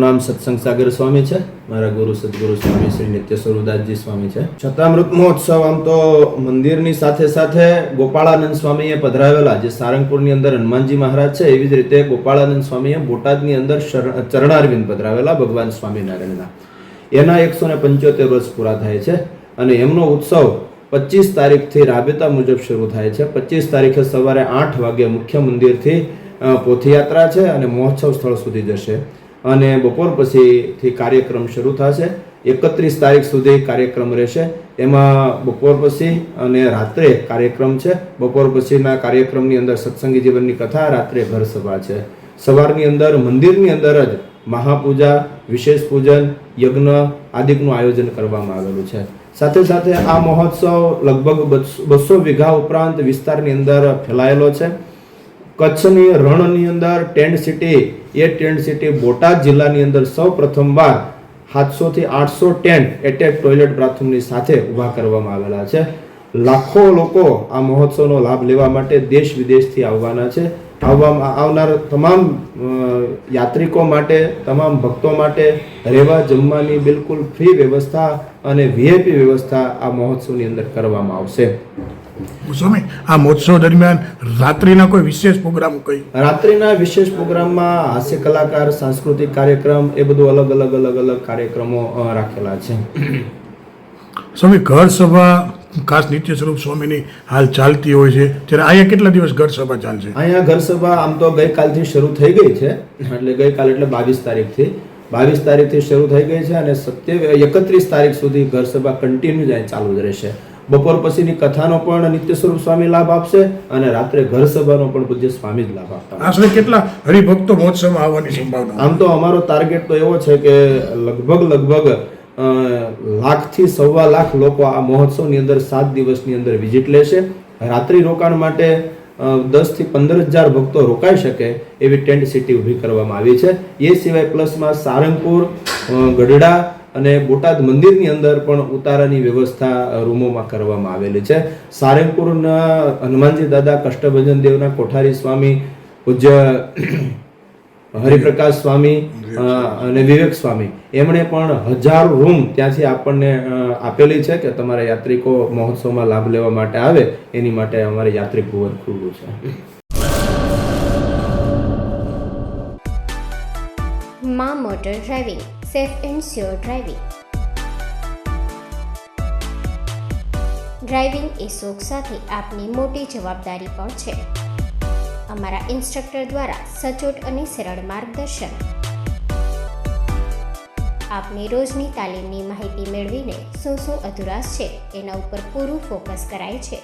નામ સત્સંગ સાગર સ્વામી છે. મારા ગુરુ સદગુરુ સ્વામી શ્રી નિત્ય સ્વરૂપદાસજી સ્વામી છે. શતામૃત મહોત્સવ આમ તો મંદિરની સાથે સાથે ગોપાળાનંદ સ્વામીએ પધરાવેલા જે સારંગપુરની અંદર હનુમાનજી મહારાજ છે, એવી જ રીતે ગોપાળાનંદ સ્વામીએ બોટાદની અંદર ચરણારવિંદ પધરાવેલા ભગવાન સ્વામિનારાયણના. એના 175 વર્ષ પૂરા થાય છે અને એમનો ઉત્સવ 25 તારીખથી રાબેતા મુજબ શરૂ થાય છે. 25 તારીખે સવારે 8 વાગે મુખ્ય મંદિરથી પોથયાત્રા છે અને મહોત્સવ સ્થળ સુધી જશે અને બપોર પછીથી કાર્યક્રમ શરૂ થશે. 31 તારીખ સુધી કાર્યક્રમ રહેશે. એમાં બપોર પછી અને રાત્રે કાર્યક્રમ છે. બપોર પછીના કાર્યક્રમની અંદર સત્સંગી જીવનની કથા, રાત્રે ઘર સભા છે. સવારની અંદર મંદિરની અંદર જ મહાપૂજા, વિશેષ પૂજન, યજ્ઞ આદિકનું આયોજન કરવામાં આવેલું છે. સાથે સાથે આ મહોત્સવ લગભગ 200 વીઘા ઉપરાંત વિસ્તારની અંદર ફેલાયેલો છે. કચ્છની રણની અંદર ટેન્ટ સિટી, એ ટેન્ટ સિટી બોટાદ જિલ્લાની અંદર સૌ પ્રથમવાર 700 થી 800 ટેન્ટ એટેચ ટોયલેટ બાથરૂમની સાથે ઊભા કરવામાં આવેલા છે. લાખો લોકો આ મહોત્સવનો લાભ લેવા માટે દેશ વિદેશથી આવવાના છે. આવનાર તમામ યાત્રિકો માટે, તમામ ભક્તો માટે રહેવા જમવાની બિલકુલ ફ્રી વ્યવસ્થા અને વીઆઈપી વ્યવસ્થા આ મહોત્સવની અંદર કરવામાં આવશે. સ્વામી, આ મહોત્સવ દરમિયાન રાત્રિના કોઈ વિશેષ પ્રોગ્રામ રાત્રિના વિશેષ પ્રોગ્રામમાં હાસ્ય કલાકાર, સાંસ્કૃતિક કાર્યક્રમ, એ બધું અલગ કાર્યક્રમો રાખેલા છે. સ્વામી, ઘર સભા ખાસ નિત્ય સ્વરૂપ સ્વામીની હાલ ચાલતી હોય છે, ત્યારે અહીંયા કેટલા દિવસ ઘર સભા ચાલશે? અહીંયા ઘર સભા આમ તો ગઈકાલથી શરૂ થઈ ગઈ છે. એટલે ગઈકાલ એટલે 22 તારીખથી શરૂ થઈ ગઈ છે અને 31 તારીખ સુધી ઘર સભા કન્ટિન્યુ જાય ચાલુ જ રહેશે. બપોર પછીની કથાનો પણ નિત્ય સ્વરૂપ સ્વામી લાભ આપશે અને રાત્રે ઘર સભાનો પણ પૂજ્ય સ્વામી જ લાભ આપતા. આશરે કેટલા હરિભક્તો મહોત્સવમાં આવવાની સંભાવના? આમ તો અમારો ટાર્ગેટ તો એવો છે કે લગભગ 1,00,000 થી 1,25,000 લોકો આ મહોત્સવની અંદર 7 દિવસની અંદર વિઝિટ લેશે. રાત્રિ રોકાણ માટે 10 થી 15,000 ભક્તો રોકાઈ શકે એવી ટેન્ટ સિટી ઊભી કરવામાં આવી છે. એ સિવાય પ્લસમાં સારંગપુર, ગઢડા અને બોટાદ મંદિરની અંદર પણ ઉતારાની વ્યવસ્થા રૂમોમાં કરવામાં આવેલી છે. સારંગપુરના હનુમાનજી દાદા, કષ્ટભંજન દેવના કોઠારી સ્વામી, પૂજ્ય હરિપ્રકાશ સ્વામી અને વિવેક સ્વામી, એમણે પણ 1000 રૂમ ત્યાંથી આપણને આપેલી છે કે તમારા યાત્રિકો મહોત્સવમાં લાભ લેવા માટે આવે એની માટે અમારે યાત્રિક ભવન ખુલ્લું છે. માં motor driving, safe and sure driving. Driving એ શોખ સાથે આપની મોટી જવાબદારી પણ છે. અમારા ઇન્સ્ટ્રક્ટર દ્વારા સચોટ અને સરળ માર્ગદર્શન. આપની રોજની તાલીમની માહિતી મેળવીને શું અધુરાશ છે એના ઉપર પૂરું ફોકસ કરાય છે.